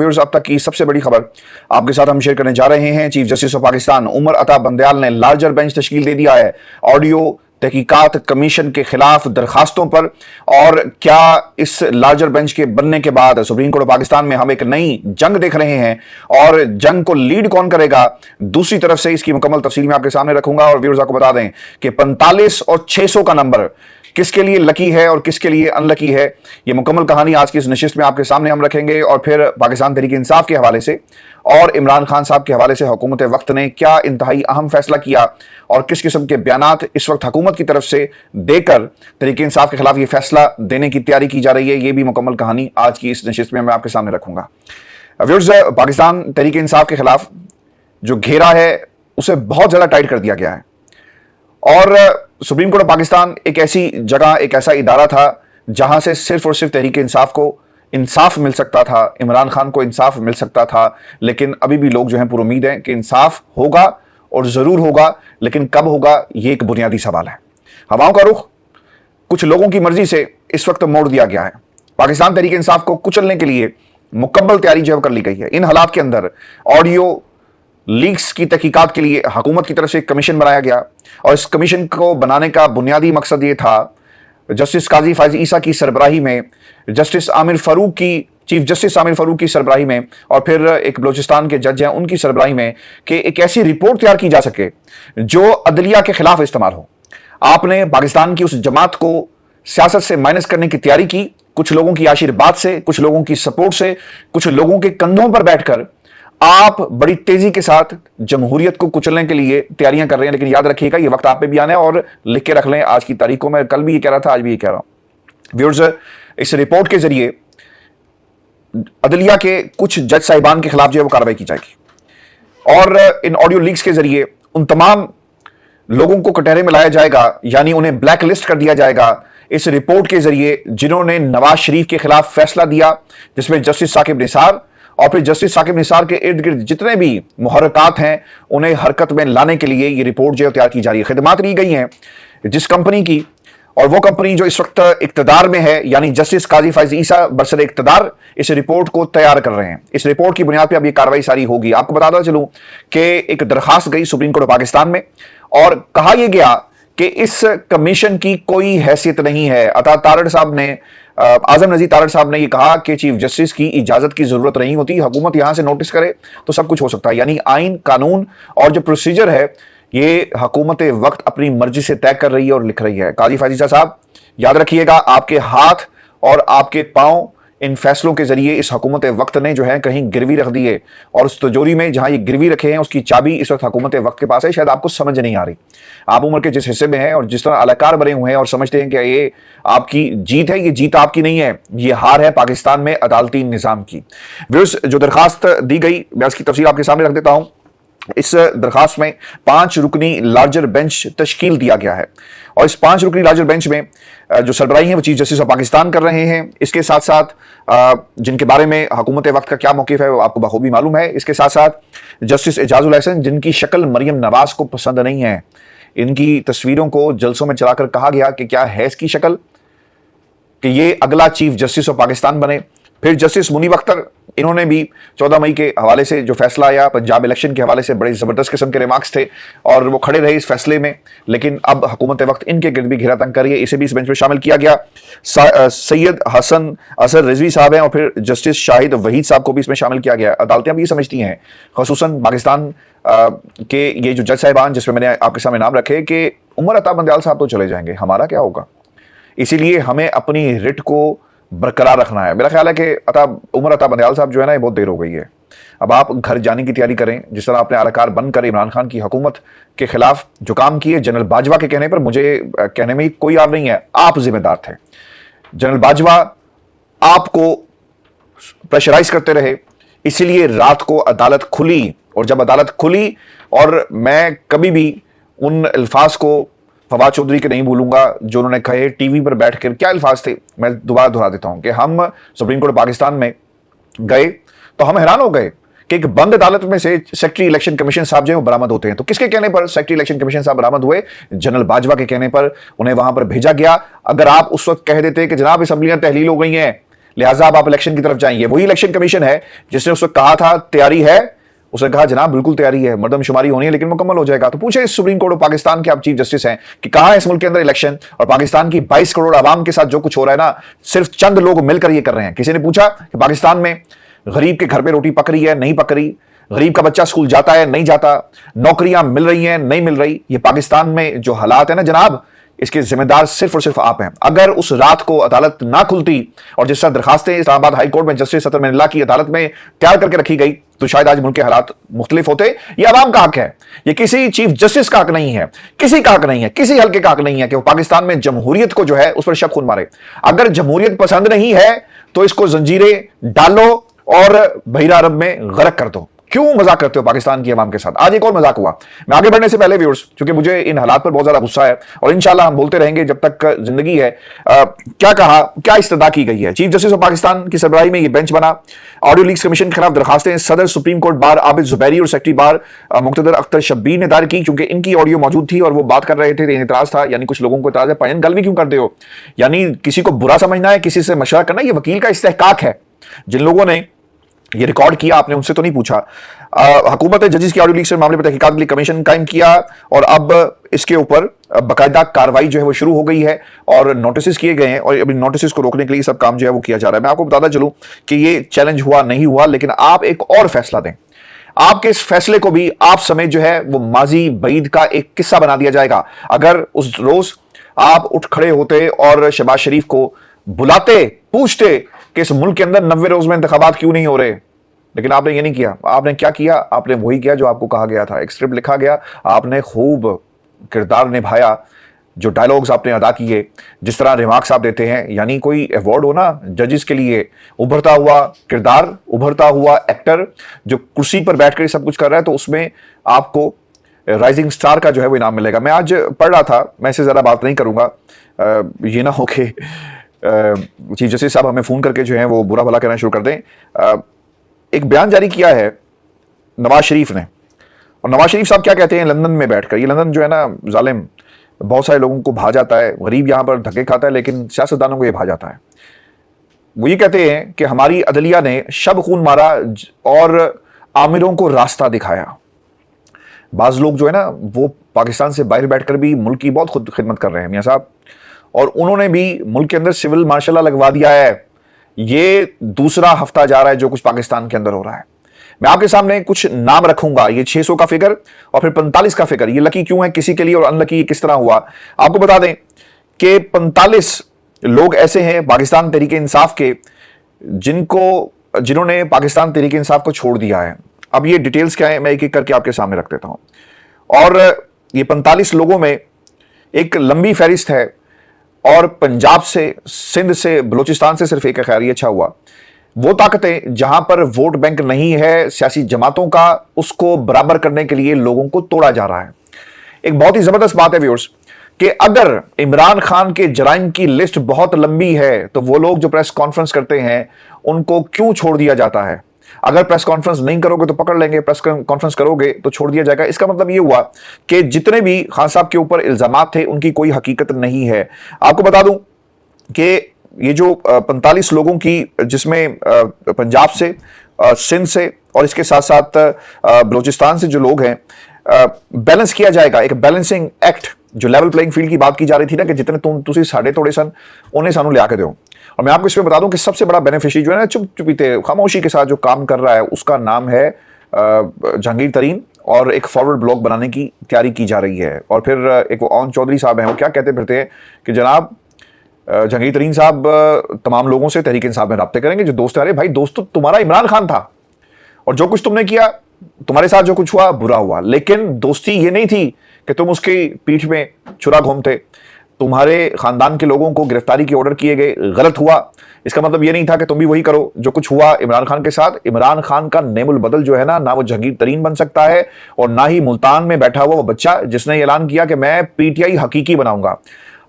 Viewers, अब तक की सबसे बड़ी खबर आपके साथ हम शेयर करने जा रहे हैं। Chief justice of Pakistan Umar Ata Bandial ने लार्जर बेंच तश्कील दे दिया है ऑडियो तहकीकात कमीशन के खिलाफ दरखास्तों पर। और क्या इस लार्जर बेंच के बनने के बाद सुप्रीम कोर्ट ऑफ पाकिस्तान में हम एक नई जंग देख रहे हैं, और जंग को लीड कौन करेगा, दूसरी तरफ से इसकी मुकम्मल तफसील मैं आपके सामने रखूंगा। और व्यूअर्स, आपको बता दें कि 45 और 600 का नंबर किसके लिए लकी है और किसके लिए अनलकी है, ये मुकम्मल कहानी आज की इस नशिस्त में आपके सामने हम रखेंगे। और फिर पाकिस्तान तहरीक इंसाफ के हवाले से और इमरान खान साहब के हवाले से हुकूमत वक्त ने क्या इंतहाई अहम फैसला किया और किस किस्म के बयानात इस वक्त हुकूमत की तरफ से देकर तहरीक इंसाफ के खिलाफ ये फैसला देने की तैयारी की जा रही है, ये भी मुकम्मल कहानी आज की इस नशिस्त में मैं आपके सामने रखूंगा। व्यूअर्स, पाकिस्तान तहरीक इंसाफ के खिलाफ जो घेरा है उसे बहुत ज्यादा टाइट कर दिया गया है। और सुप्रीम कोर्ट ऑफ पाकिस्तान एक ऐसी जगह, एक ऐसा इदारा था जहां से सिर्फ और सिर्फ तहरीक इंसाफ को इंसाफ मिल सकता था, इमरान खान को इंसाफ मिल सकता था। लेकिन अभी भी लोग जो हैं पूरी उम्मीद है कि इंसाफ होगा और जरूर होगा, लेकिन कब होगा ये एक बुनियादी सवाल है। हवाओं का रुख कुछ लोगों की मर्जी से इस वक्त मोड़ दिया गया है। पाकिस्तान तहरीक इंसाफ को कुचलने के लिए मुकम्मल तैयारी जो कर ली गई है। इन हालात के अंदर ऑडियो लीक्स की तहकीकात के लिए हुकूमत की तरफ से एक कमीशन बनाया गया, और इस कमीशन को बनाने का बुनियादी मकसद ये था जस्टिस काजी फायज ईसा की सरबराही में, जस्टिस आमिर फारूक की, चीफ जस्टिस आमिर फारूक की सरबराही में, और फिर एक बलोचिस्तान के जज हैं उनकी सरबराही में, कि एक ऐसी रिपोर्ट तैयार की जा सके जो अदलिया के खिलाफ इस्तेमाल हो। आपने पाकिस्तान की उस जमात को सियासत से माइनस करने की तैयारी की, कुछ लोगों की आशीर्वाद से, कुछ लोगों की सपोर्ट से, कुछ लोगों के कंधों पर बैठकर आप बड़ी तेजी के साथ जमहूरियत को कुचलने के लिए तैयारियां कर रहे हैं। लेकिन याद रखिएगा, ये वक्त आप पे भी आना है, और लिख के रख लें आज की तारीख को। मैं कल भी ये कह रहा था, आज भी ये कह रहा हूं। व्यूअर्स, इस रिपोर्ट के जरिए अदलिया के कुछ जज साहिबान के खिलाफ जो है वो कार्रवाई की जाएगी, और इन ऑडियो लीक्स के जरिए उन तमाम लोगों को कटहरे में लाया जाएगा, यानी उन्हें ब्लैक लिस्ट कर दिया जाएगा इस रिपोर्ट के जरिए जिन्होंने नवाज शरीफ के खिलाफ फैसला दिया, जिसमें जस्टिस साकिब निसार और फिर जस्टिस साकिब निसार के इर्द गिर्द जितने भी मुहर्रकात हैं उन्हें हरकत में लाने के लिए ये रिपोर्ट जो तैयार की जा रही है। खिदमात ली गई हैं जिस कंपनी की, और वो कंपनी जो इस वक्त इक्तदार में है, यानी जस्टिस काजी फायज ईसा बरसर इक्तदार इस रिपोर्ट को तैयार कर रहे हैं। इस रिपोर्ट की बुनियाद पर अब ये कार्रवाई सारी होगी। आपको बताता चलूं कि एक दरखास्त गई सुप्रीम कोर्ट ऑफ पाकिस्तान में, और कहा यह गया कि इस कमीशन की कोई हैसियत नहीं है। अता तारड़ साहब ने, आजम नजीर तारड़ साहब ने यह कहा कि चीफ जस्टिस की इजाजत की जरूरत नहीं होती, हुकूमत यहां से नोटिस करे तो सब कुछ हो सकता है। यानी आइन, कानून और जो प्रोसीजर है ये हुकूमत वक्त अपनी मर्जी से तय कर रही है और लिख रही है। काजी फायज ईसा साहब, याद रखिएगा, आपके हाथ और आपके पांव इन फैसलों के जरिए इस हुकूमत वक्त ने जो है कहीं गिरवी रख दी है, और उस तिजोरी में जहां ये गिरवी रखे हैं उसकी चाबी इस वक्त हुकूमत वक्त के पास है। शायद आपको समझ नहीं आ रही, आप उम्र के जिस हिस्से में हैं और जिस तरह अलाकार बने हुए हैं और समझते हैं कि ये आपकी जीत है, ये जीत आपकी नहीं है, ये हार है पाकिस्तान में अदालती निजाम की। व्यूअर्स, जो दरखास्त दी गई मैं उसकी तफसील आपके सामने रख देता हूं। इस दरखास्त में 5 रुकनी लार्जर बेंच तश्कील दिया गया है, और इस 5 रुकनी लार्जर बेंच में जो सरबराही है वो चीफ जस्टिस ऑफ पाकिस्तान कर रहे हैं। इसके साथ साथ जिनके बारे में हुकूमत वक्त का क्या मौक़िफ़ है वो आपको बखूबी मालूम है। इसके साथ साथ जस्टिस एजाजुल हसन, जिनकी शक्ल मरियम नवाज को पसंद नहीं है, इनकी तस्वीरों को जलसों में चलाकर कहा गया कि क्या है इसकी शक्ल, कि ये अगला चीफ जस्टिस ऑफ पाकिस्तान बने। फिर जस्टिस मुनीब अख्तर, इन्होंने भी 14 मई के हवाले से जो फैसला आया पंजाब इलेक्शन के हवाले से बड़े ज़बरदस्त किस्म के रिमार्क्स थे, और वो खड़े रहे इस फैसले में। लेकिन अब हुकूमत वक्त इनके गिर्द भी घेरा तंग कर रही है, इसे भी इस बेंच में शामिल किया गया। सैयद हसन असर रिजवी साहब हैं, और फिर जस्टिस शाहिद वहीद साहब को भी इसमें शामिल किया गया। अदालतें भी समझती हैं, खसूसन पाकिस्तान के ये जो जज साहिबान जिसमें मैंने आपके सामने नाम रखे, कि उमर अता बंदयाल साहब तो चले जाएंगे, हमारा क्या होगा, इसीलिए हमें अपनी रिट को बरकरार रखना है। मेरा ख्याल है कि उमर अता बंदयाल साहब जो है ना, ये बहुत देर हो गई है, अब आप घर जाने की तैयारी करें। जिस तरह आपने अलाकार बनकर इमरान खान की हुकूमत के खिलाफ जो काम किए, जनरल बाजवा के कहने पर, मुझे कहने में कोई आर नहीं है, आप जिम्मेदार थे। जनरल बाजवा आपको प्रेशराइज करते रहे, इसीलिए रात को अदालत खुली, और जब अदालत खुली, और मैं कभी भी उन अल्फाज को फवाद चौधरी के नहीं भूलूंगा जो उन्होंने कहे टीवी पर बैठकर, क्या अल्फाज थे, मैं दोबारा दोहरा देता हूं कि हम सुप्रीम कोर्ट पाकिस्तान में गए तो हम हैरान हो गए कि एक बंद अदालत में से सेक्रेटरी इलेक्शन कमीशन साहब जो है वो बरामद होते हैं। तो किसके कहने पर सेक्रेटरी इलेक्शन कमीशन साहब बरामद हुए? जनरल बाजवा के कहने पर उन्हें वहां पर भेजा गया। अगर आप उस वक्त कह देते कि जनाब असेंबलियां तहलील हो गई हैं, लिहाजा अब आप इलेक्शन की तरफ जाएंगे। वही इलेक्शन कमीशन है जिसने उस वक्त कहा था तैयारी है, उसने कहा जनाब बिल्कुल तैयारी है, मर्दमशुमारी होनी है लेकिन मुकम्मल हो जाएगा। तो पूछे सुप्रीम कोर्ट ऑफ पाकिस्तान के आप चीफ जस्टिस हैं कि कहां है इस मुल्क के अंदर इलेक्शन, और पाकिस्तान की 22 करोड़ आवाम के साथ जो कुछ हो रहा है ना, सिर्फ चंद लोग मिलकर ये कर रहे हैं। किसी ने पूछा कि पाकिस्तान में गरीब के घर पे रोटी पक रही है, नहीं पक रही, गरीब का बच्चा स्कूल जाता है, नहीं जाता, नौकरियां मिल रही हैं, नहीं मिल रही। ये पाकिस्तान में जो हालात है ना जनाब, इसके जिम्मेदार सिर्फ और सिर्फ आप हैं। अगर उस रात को अदालत ना खुलती और जिस तरह दरखास्तें इस्लामाबाद हाई कोर्ट में जस्टिस सतर मनिल्लाह की अदालत में तैयार करके रखी गई, तो शायद आज मुल्क के हालात मुख्तलिफ होते। ये अवाम का हक है, ये किसी चीफ जस्टिस का हक नहीं है, किसी का हक नहीं है, किसी हल्के का हक नहीं है कि वो पाकिस्तान में जमहूरियत को जो है उस पर शब खून मारे। अगर जमहूरियत पसंद नहीं है तो इसको जंजीरें डालो और बहिरा अरब में गर्क कर दो। क्यों मजाक करते हो पाकिस्तान की आवाम के साथ? आज एक और मजाक हुआ। मैं आगे बढ़ने से पहले व्यूअर्स, क्योंकि मुझे इन हालात पर बहुत ज्यादा गुस्सा है और इंशाल्लाह हम बोलते रहेंगे जब तक जिंदगी है। क्या कहा, क्या इस्तदा की गई है? चीफ जस्टिस ऑफ पाकिस्तान की सरबराही में ये बेंच बना। ऑडियो लीक्स कमीशन के खिलाफ दरखास्तें सदर supreme court bar Abid Zubairi और सेक्रेटरी बार मुक्तदर अख्तर शब्बीर ने दायर की, क्योंकि इनकी ऑडियो मौजूद थी और वो बात कर रहे थे। इतराज था, यानी कुछ लोगों को इतराज है, पायन गल भी क्यों करते हो, यानी किसी को बुरा समझना है, किसी से मशवरा करना, ये वकील का इस्तेहकाक है। जिन लोगों ने ये रिकॉर्ड किया आपने उनसे तो नहीं पूछा। हुकूमत जजेस की ऑडियो लीक से मामले पर तहकीकात के लिए कमीशन कायम किया और अब इसके ऊपर बाकायदा कार्रवाई जो है वो शुरू हो गई है और नोटिस किए गए हैं और अभी नोटिस को रोकने के लिए सब काम जो है वो किया जा रहा है। मैं आपको बताता चलूं कि ये चैलेंज हुआ नहीं हुआ, लेकिन आप एक और फैसला दें। आपके इस फैसले को भी आप समेत जो है वो माजी बईद का एक किस्सा बना दिया जाएगा। अगर उस रोज आप उठ खड़े होते और शहबाज शरीफ को बुलाते, पूछते कि इस मुल्क के अंदर 90 रोज में इंतखाबात क्यों नहीं हो रहे, लेकिन आपने ये नहीं किया। आपने क्या किया? आपने वही किया जो आपको कहा गया था। एक स्क्रिप्ट लिखा गया, आपने खूब किरदार निभाया, जो डायलॉग्स आपने अदा किए, जिस तरह रिमार्क्स आप देते हैं, यानी कोई अवार्ड हो ना जजेस के लिए, उभरता हुआ किरदार, उभरता हुआ एक्टर जो कुर्सी पर बैठकर सब कुछ कर रहा है, तो उसमें आपको राइजिंग स्टार का जो है वो इनाम मिलेगा। मैं आज पढ़ रहा था, मैं इससे ज़्यादा बात नहीं करूँगा, ये ना हो कि चीफ जस्टिस साहब हमें फ़ोन करके जो है वो बुरा भला कहना शुरू कर दें। एक बयान जारी किया है नवाज शरीफ ने, और नवाज शरीफ साहब क्या कहते हैं लंदन में बैठकर। ये लंदन जो है ना जालिम, बहुत सारे लोगों को भा जाता है, गरीब यहां पर धक्के खाता है, लेकिन सियासतदानों को ये भा जाता है। वो ये कहते हैं कि हमारी अदलिया ने शब खून मारा और आमिरों को रास्ता दिखाया। बाज लोग जो है ना वो पाकिस्तान से बाहर बैठकर भी मुल्क की बहुत खुद खिदमत कर रहे हैं मियाँ साहब, और उन्होंने भी मुल्क के अंदर सिविल मार्शल लगवा दिया है। ये दूसरा हफ्ता जा रहा है जो कुछ पाकिस्तान के अंदर हो रहा है। मैं आपके सामने कुछ नाम रखूंगा, ये 600 का फिगर और फिर 45 का फिगर। ये लकी क्यों है किसी के लिए और अनलकी किस तरह हुआ, आपको बता दें कि 45 लोग ऐसे हैं पाकिस्तान तहरीक इंसाफ के जिन्होंने पाकिस्तान तहरीक इंसाफ को छोड़ दिया है। अब ये डिटेल्स क्या है मैं एक एक करके आपके सामने रख देता हूं। और ये 45 लोगों में एक लंबी फहरिस्त है, और पंजाब से, सिंध से, बलूचिस्तान से सिर्फ एक है। खैर ये अच्छा हुआ। वो ताकतें जहां पर वोट बैंक नहीं है सियासी जमातों का, उसको बराबर करने के लिए लोगों को तोड़ा जा रहा है। एक बहुत ही जबरदस्त बात है व्यूअर्स कि अगर इमरान खान के जराइम की लिस्ट बहुत लंबी है तो वो लोग जो प्रेस कॉन्फ्रेंस करते हैं उनको क्यों छोड़ दिया जाता है? अगर प्रेस कॉन्फ्रेंस नहीं करोगे तो पकड़ लेंगे, प्रेस कॉन्फ्रेंस करोगे तो छोड़ दिया जाएगा। इसका मतलब यह हुआ कि जितने भी खान साहब के ऊपर इल्जामात थे उनकी कोई हकीकत नहीं है। आपको बता दूं कि ये जो 45 लोगों की, जिसमें पंजाब से, सिंध से और इसके साथ साथ बलूचिस्तान से जो लोग हैं, बैलेंस किया जाएगा। एक बैलेंसिंग एक्ट, जो लेवल प्लेइंग फील्ड की बात की जा रही थी ना कि जितने तुम साढ़े थोड़े सन उन्हें सानू लिया के दो। और मैं आपको इसमें बता दूं कि सबसे बड़ा बेनिफिशियरी जो है ना चुप चुपीते खामोशी के साथ जो काम कर रहा है उसका नाम है जहांगीर तरीन, और एक फॉरवर्ड ब्लॉग बनाने की तैयारी की जा रही है। और फिर एक वो ओन चौधरी साहब हैं, वो क्या कहते फिरते हैं कि जनाब जहांगीर तरीन साहब तमाम लोगों से तहरीक इंसाफ में राब्ते करेंगे जो दोस्त है। अरे भाई दोस्त तो तुम्हारा इमरान खान था, और जो कुछ तुमने किया, तुम्हारे साथ जो कुछ हुआ बुरा हुआ, लेकिन दोस्ती ये नहीं थी कि तुम उसकी पीठ में छुरा घूमते। तुम्हारे खानदान के लोगों को गिरफ्तारी के ऑर्डर किए गए, गलत हुआ। इसका मतलब ये नहीं था कि तुम भी वही करो जो कुछ हुआ इमरान खान के साथ। इमरान खान का नेमुल बदल जो है ना वो जहांगीर तरीन बन सकता है, और ना ही मुल्तान में बैठा हुआ वो बच्चा जिसने ऐलान किया कि मैं पीटीआई हकीकी बनाऊंगा।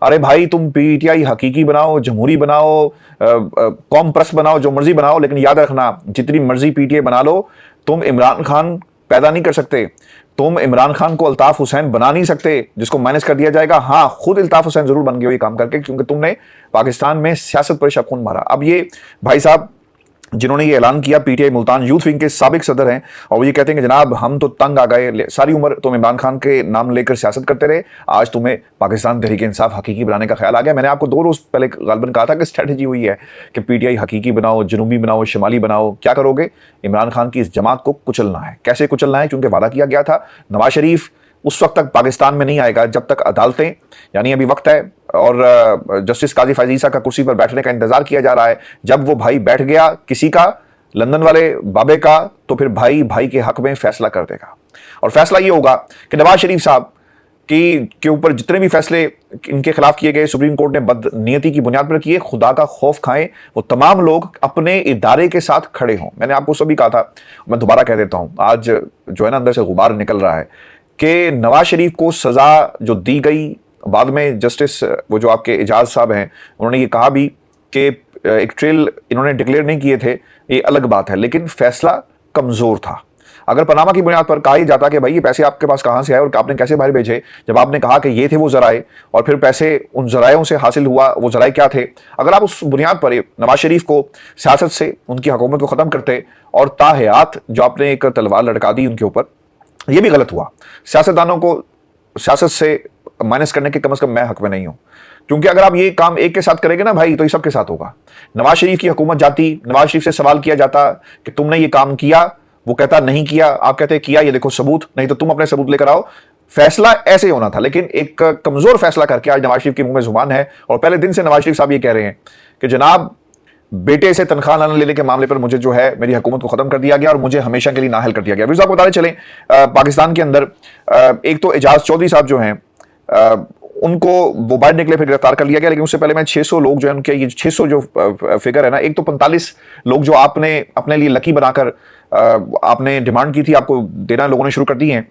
अरे भाई तुम पीटीआई हकीकी बनाओ, जमहूरी बनाओ, कौम परस्त बनाओ, जो मर्जी बनाओ, लेकिन याद रखना जितनी मर्जी पीटीआई बना लो, तुम इमरान खान पैदा नहीं कर सकते। तुम इमरान खान को अल्ताफ हुसैन बना नहीं सकते जिसको माइनस कर दिया जाएगा। हाँ, खुद अल्ताफ हुसैन जरूर बन गए हो ये काम करके, क्योंकि तुमने पाकिस्तान में सियासत पर शक मारा। अब ये भाई साहब जिन्होंने ये ऐलान किया पीटीआई मुल्तान यूथ विंग के साबिक सदर हैं, और वो ये कहते हैं कि जनाब हम तो तंग आ गए, सारी उम्र तुम इमरान खान के नाम लेकर सियासत करते रहे, आज तुम्हें पाकिस्तान तहरीक इंसाफ हकीकी बनाने का ख्याल आ गया। मैंने आपको 2 रोज पहले गालबन कहा था कि स्ट्रैटेजी हुई है कि पीटीआई हकीकी बनाओ, जनूबी बनाओ, शिमाली बनाओ। क्या करोगे? इमरान खान की इस जमात को कुचलना है। कैसे कुचलना है? क्योंकि वादा किया गया था नवाज शरीफ उस वक्त तक पाकिस्तान में नहीं आएगा जब तक अदालतें, यानी अभी वक्त है और जस्टिस काजी फैज़ ईसा का कुर्सी पर बैठने का इंतजार किया जा रहा है। जब वो भाई बैठ गया किसी का, लंदन वाले बाबे का, तो फिर भाई भाई के हक में फैसला कर देगा। और फैसला ये होगा कि नवाज शरीफ साहब के ऊपर जितने भी फैसले इनके खिलाफ किए गए सुप्रीम कोर्ट ने बदनीयती की बुनियाद पर किए, खुदा का खौफ खाएं, वो तमाम लोग अपने इदारे के साथ खड़े हों। मैंने आपको सभी कहा था, मैं दोबारा कह देता हूं, आज जो है ना अंदर से गुबार निकल रहा है कि नवाज शरीफ को सजा जो दी गई, बाद में जस्टिस वो जो आपके एजाज साहब हैं उन्होंने ये कहा भी कि एक ट्रेल इन्होंने डिक्लेयर नहीं किए थे, ये अलग बात है, लेकिन फैसला कमजोर था। अगर पनामा की बुनियाद पर कहा ही जाता कि भाई ये पैसे आपके पास कहां से आए और आपने कैसे बाहर भेजे, जब आपने कहा कि ये थे वो जराए और फिर पैसे उन जरायों से हासिल हुआ, वो जराए क्या थे, अगर आप उस बुनियाद पर नवाज शरीफ को सियासत से उनकी हुकूमत को खत्म करते और ताहयात जो आपने एक तलवार लटका दी उनके ऊपर, ये भी गलत हुआ। सियासतदानों को सियासत से माइनस करने के कम से कम मैं हक में नहीं हूं, क्योंकि अगर आप ये काम एक के साथ करेंगे ना भाई, तो ये सबके साथ होगा। नवाज शरीफ की हुकूमत जाती, नवाज शरीफ से सवाल किया जाता कि तुमने ये काम किया, वो कहता नहीं किया, आप कहते किया, ये देखो सबूत, नहीं तो तुम अपने सबूत लेकर आओ। फैसला ऐसे होना था, लेकिन एक कमजोर फैसला करके आज नवाज शरीफ के मुंह में जुबान है और पहले दिन से नवाज शरीफ साहब ये कह रहे हैं कि जनाब बेटे से तनख्वाह न लेने के मामले पर मुझे जो है मेरी हुकूमत को खत्म कर दिया गया और मुझे हमेशा के लिए नाअहल कर दिया गया। आपको बताते चलें पाकिस्तान के अंदर एक तो एजाज चौधरी साहब जो हैं उनको वो बाहर निकले, फिर गिरफ्तार कर लिया गया, लेकिन उससे पहले मैं 600 लोग जो है उनके, ये 600 जो फिगर है ना, एक तो 45 लोग जो आपने अपने लिए लकी बनाकर आपने डिमांड की थी आपको देना, लोगों ने शुरू कर दी हैं,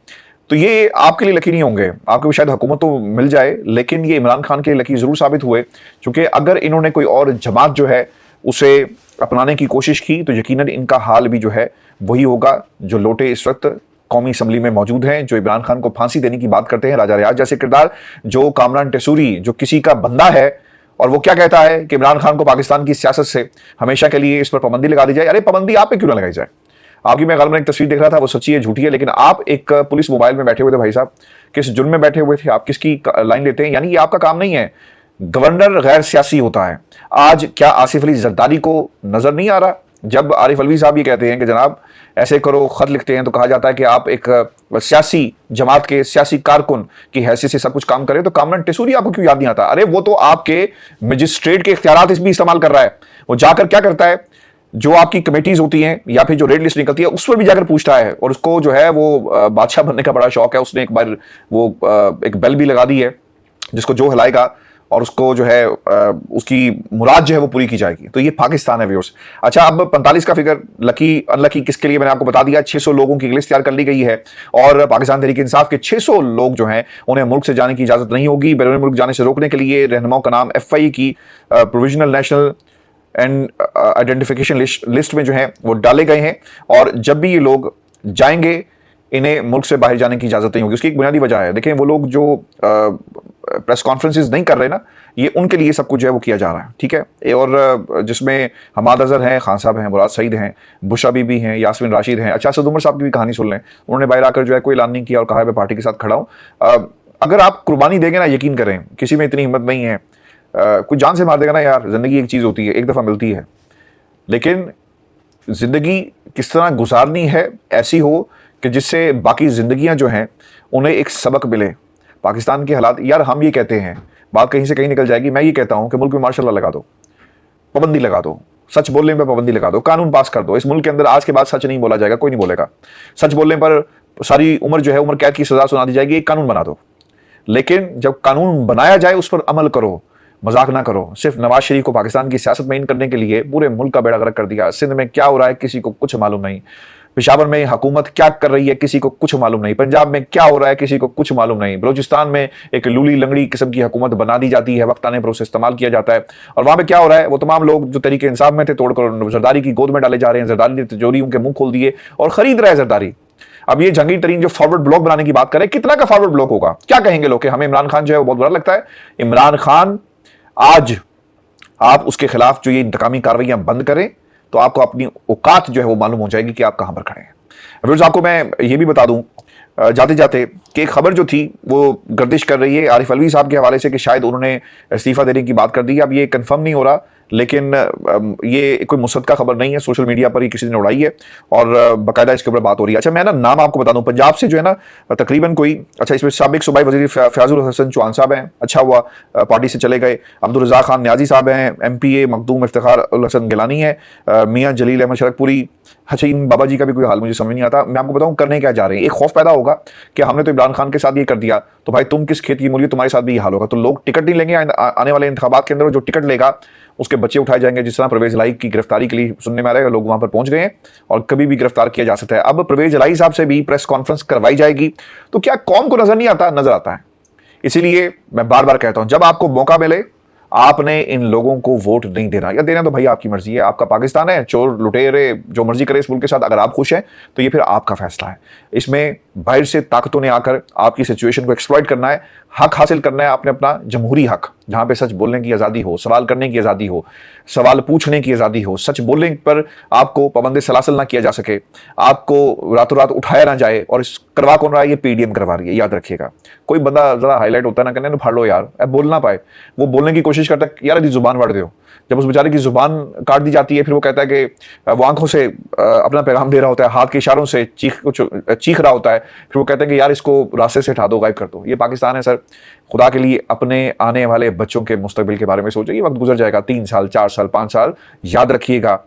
तो ये आपके लिए लकी नहीं होंगे, आपको शायद हुकूमत तो मिल जाए, लेकिन ये इमरान खान के लिए लकी जरूर साबित हुए, क्योंकि अगर इन्होंने कोई और जमात जो है उसे अपनाने की कोशिश की तो यकीनन इनका हाल भी जो है वही होगा जो लोटे इस वक्त कौमी असम्बली में मौजूद हैं, जो इमरान खान को फांसी देने की बात करते हैं। राजा रियाज जैसे किरदार, जो कामरान टेसूरी जो किसी का बंदा है और वो क्या कहता है कि इमरान खान को पाकिस्तान की सियासत से हमेशा के लिए इस पर पाबंदी लगा दी जाए। अरे पाबंदी आप पे क्यों ना लगाई जाए? आपकी मैं गालबन एक तस्वीर देख रहा था, वो सच्ची है झूठी है, लेकिन आप एक पुलिस मोबाइल में बैठे हुए थे भाई साहब, किस जुर्म में बैठे हुए थे आप, किसकी लाइन लेते हैं? यानी ये आपका काम नहीं है। गवर्नर गैर सियासी होता है। आज क्या आसिफ अली जरदारी को नजर नहीं आ रहा? जब आरिफ अलवी साहब ये कहते हैं कि जनाब ऐसे करो, खत लिखते हैं तो कहा जाता है कि आप एक सियासी जमात के सियासी कारकुन की हैसियत से सब कुछ काम करें, तो कामरान टेसूरी आपको क्यों याद नहीं आता? अरे वो तो आपके मजिस्ट्रेट के इख्तियारात भी इस्तेमाल कर रहा है। वो जाकर क्या करता है, जो आपकी कमेटीज होती हैं या फिर जो रेड लिस्ट निकलती है उस पर भी जाकर पूछता है, और उसको जो है वो बादशाह बनने का बड़ा शौक है। उसने एक बार वो एक बेल भी लगा दी है जिसको जो हिलाएगा और उसको जो है उसकी मुराद जो है वो पूरी की जाएगी। तो ये पाकिस्तान है व्यूअर्स। अच्छा, अब 45 का फिगर लकी अनलकी किसके लिए मैंने आपको बता दिया। 600 लोगों की लिस्ट तैयार कर ली गई है और पाकिस्तान तहरीक इंसाफ के 600 लोग जो हैं उन्हें मुल्क से जाने की इजाजत नहीं होगी। बैरून मुल्क जाने से रोकने के लिए रहनुमाओं का नाम FI की provisional national and identification list में जो है वो डाले गए हैं, और जब भी ये लोग जाएंगे इन्हें मुल्क से बाहर जाने की इजाजत नहीं होगी। उसकी एक बुनियादी वजह है, देखें वो लोग जो प्रेस कॉन्फ्रेंसेस नहीं कर रहे ना, ये उनके लिए सब कुछ जो है वो किया जा रहा है, ठीक है। और जिसमें हमाद अजहर हैं, खान साहब हैं, मुराद सईद हैं, बुशरा बीबी हैं, यास्मीन राशिद हैं। अच्छा, असद उमर साहब की भी कहानी सुन लें, उन्होंने बाहर आकर जो है कोई ऐलान नहीं किया और कहा है मैं पार्टी के साथ खड़ा हूँ। अगर आप कुर्बानी देंगे ना, यकीन करें किसी में इतनी हिम्मत नहीं है, कोई जान से मार देगा ना यार। जिंदगी एक चीज़ होती है, एक दफ़ा मिलती है, लेकिन जिंदगी किस तरह गुजारनी है ऐसी हो कि जिससे बाकी जिंदगियां जो हैं उन्हें एक सबक मिले। पाकिस्तान के हालात यार, हम ये कहते हैं, बात कहीं से कहीं निकल जाएगी। मैं ये कहता हूं कि मुल्क में मार्शल लॉ लगा दो, पाबंदी लगा दो, सच बोलने पर पाबंदी लगा दो, कानून पास कर दो। इस मुल्क के अंदर आज के बाद सच नहीं बोला जाएगा, कोई नहीं बोलेगा। सच बोलने पर सारी उम्र जो है उम्र कैद की सजा सुना दी जाएगी। एक कानून बना दो, लेकिन जब कानून बनाया जाए उस पर अमल करो, मजाक ना करो। सिर्फ नवाज शरीफ को पाकिस्तान की सियासत में इन करने के लिए पूरे मुल्क का बेड़ा गर्क कर दिया। सिंध में क्या हो रहा है किसी को कुछ मालूम नहीं, पेशावर में हुकूमत क्या कर रही है किसी को कुछ मालूम नहीं, पंजाब में क्या हो रहा है किसी को कुछ मालूम नहीं, बलूचिस्तान में एक लूली लंगड़ी किस्म की हुकूमत बना दी जाती है, वक्त आने पर उसे इस्तेमाल किया जाता है। और वहां पे क्या हो रहा है, वो तमाम लोग जो तरीके इंसाफ में थे तोड़कर जरदारी की गोद में डाले जा रहे हैं। जरदारी ने तिजोरी उनके मुंह खोल दिए और खरीद रहा है जरदारी। अब ये जहांगीर तरीन जो फॉरवर्ड ब्लॉक बनाने की बात कर रहे हैं, कितना का फॉरवर्ड ब्लॉक होगा? क्या कहेंगे लोग कि हमें इमरान खान जो है वो बहुत बुरा लगता है? इमरान खान, आज आप उसके खिलाफ जो ये इंतकामी कार्रवाइयां बंद करें तो आपको अपनी औकात जो है वो मालूम हो जाएगी कि आप कहां पर खड़े हैं। व्यूअर्स, आपको मैं ये भी बता दूं जाते जाते कि खबर जो थी वो गर्दिश कर रही है आरिफ अलवी साहब के हवाले से कि शायद उन्होंने इस्तीफा देने की बात कर दी। अब ये कंफर्म नहीं हो रहा, लेकिन ये कोई मुसद्दका खबर नहीं है, सोशल मीडिया पर ही किसी ने उड़ाई है और बाकायदा इसके ऊपर बात हो रही है। अच्छा, मैं ना नाम आपको बता दूं, पंजाब से जो है ना तकरीबन कोई, अच्छा इसमें साबिक सूबाई वज़ीर फयाजुल हसन चौहान साहब हैं, अच्छा हुआ पार्टी से चले गए। अब्दुल रज़ाक खान न्याजी साहब हैं, MPA मखदूम इफ्तिखार उल हसन गिलानी है, मियाँ जलील अहमद शरकपुरी। अच्छा, इन बाबा जी का भी कोई हाल मुझे समझ नहीं आता। मैं आपको बताऊं करने क्या जा रहे हैं। एक खौफ पैदा होगा कि हमने तो इमरान खान के साथ ये कर दिया, तो भाई तुम किस खेत की मूली, तुम्हारे साथ भी ये हाल होगा। तो लोग टिकट नहीं लेंगे आने वाले इंतखाबात के अंदर, जो टिकट लेगा उसके बच्चे उठाए जाएंगे। जिस तरह परवेज इलाही की गिरफ्तारी के लिए सुनने में आ रहा है, लोग वहां पर पहुंच गए हैं और कभी भी गिरफ्तार किया जा सकता है। अब परवेज इलाही साहब से भी प्रेस कॉन्फ्रेंस करवाई जाएगी, तो क्या कौम को नजर नहीं आता? नजर आता है। इसीलिए मैं बार बार कहता हूं, जब आपको मौका मिले आपने इन लोगों को वोट नहीं देना, या देना तो भाई आपकी मर्जी है, आपका पाकिस्तान है, चोर लुटेरे जो मर्जी करे इस मुल्क के साथ। अगर आप खुश हैं तो ये फिर आपका फैसला है। इसमें बाहर से ताकतों ने आकर आपकी सिचुएशन को एक्सप्लॉइट करना है, हक हासिल करना है आपने अपना जमहूरी हक, जहां पे सच बोलने की आज़ादी हो, सवाल करने की आज़ादी हो, सवाल पूछने की आज़ादी हो, सच बोलने पर आपको पाबंद सलासल ना किया जा सके, आपको रातों रात उठाया ना जाए। और इस करवा कौन रहा है? ये PDM करवा रही है, याद रखिएगा। कोई बंदा जरा हाईलाइट होता है ना, कहने फाड़ लो यार, बोल ना पाए, वो बोलने की कोशिश करता है, यार यदि जुबान वाड़ दो। जब उस बेचारे की जुबान काट दी जाती है, फिर वो कहता है कि वो आंखों से अपना पैगाम दे रहा होता है, हाथ के इशारों से चीख रहा होता है, फिर वो कहते हैं कि यार इसको रास्ते से हटा दो, गायब कर दो। ये पाकिस्तान है सर। खुदा के लिए अपने आने वाले बच्चों के मुस्तकबिल के बारे में सोचिए। ये वक्त गुजर जाएगा, 3 साल 4 साल 5 साल, याद रखिएगा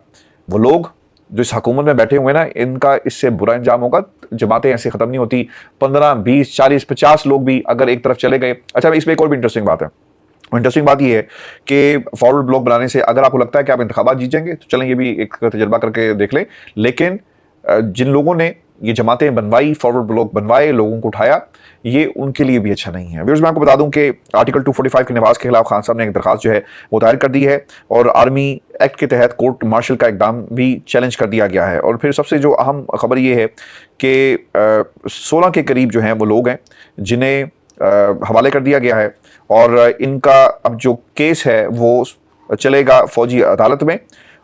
वो लोग जो इस हुकूमत में बैठे हुए ना, इनका इससे बुरा अंजाम होगा। जमातें ऐसे खत्म नहीं होती, 15 20 40 50 लोग भी अगर एक तरफ चले गए। अच्छा, इसमें एक और भी इंटरेस्टिंग बात है। इंटरेस्टिंग बात यह है कि फॉरवर्ड ब्लॉक बनाने से अगर आपको लगता है कि आप इंतखाबात जीत जाएंगे, तो चलें ये भी एक तजर्बा करके देख लें। लेकिन जिन लोगों ने ये जमातें बनवाई, फॉरवर्ड ब्लॉक बनवाए, लोगों को उठाया, ये उनके लिए भी अच्छा नहीं है। व्यूअर्स, मैं आपको बता दूं कि आर्टिकल 245 के नवाज के खिलाफ खान साहब ने एक दरखास्त जो है वो दायर कर दी है और आर्मी एक्ट के तहत कोर्ट मार्शल का इकदाम भी चैलेंज कर दिया गया है। और फिर सबसे जो अहम खबर ये है कि 16 के करीब जो हैं वो लोग हैं जिन्हें हवाले कर दिया गया है और इनका अब जो केस है वो चलेगा फौजी अदालत में।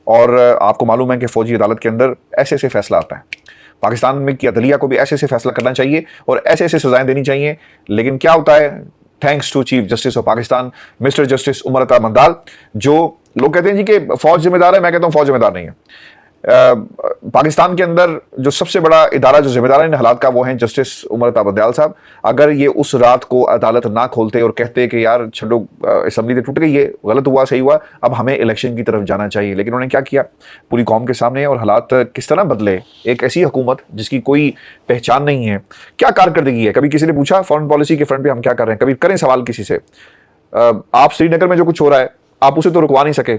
और आपको मालूम है कि फौजी अदालत के अंदर ऐसे ऐसे फैसला आता है। पाकिस्तान में की अदलिया को भी ऐसे ऐसे फैसला करना चाहिए और ऐसे ऐसे सजाएं देनी चाहिए। लेकिन क्या होता है, thanks to chief justice of Pakistan mister justice Umar Ata Bandial, जो लोग कहते हैं जी कि फौज जिम्मेदार है, मैं कहता हूं फौज जिम्मेदार नहीं है। पाकिस्तान के अंदर जो सबसे बड़ा इदारा जो जिम्मेदार है इन हालात का, वो हैं जस्टिस उमर अता मंदाल साहब। अगर ये उस रात को अदालत ना खोलते और कहते कि यार छो असम्बली तो टूट गई है, गलत हुआ सही हुआ, अब हमें इलेक्शन की तरफ जाना चाहिए, लेकिन उन्होंने क्या किया पूरी कौम के सामने, और हालात किस तरह बदले। एक ऐसी हुकूमत जिसकी कोई पहचान नहीं है, क्या कारकर्दगी है। कभी किसी ने पूछा फॉरेन पॉलिसी के फ्रंट पे हम क्या कर रहे हैं? कभी करें सवाल किसी से। आप श्रीनगर में जो कुछ हो रहा है आप उसे तो रुकवा नहीं सके,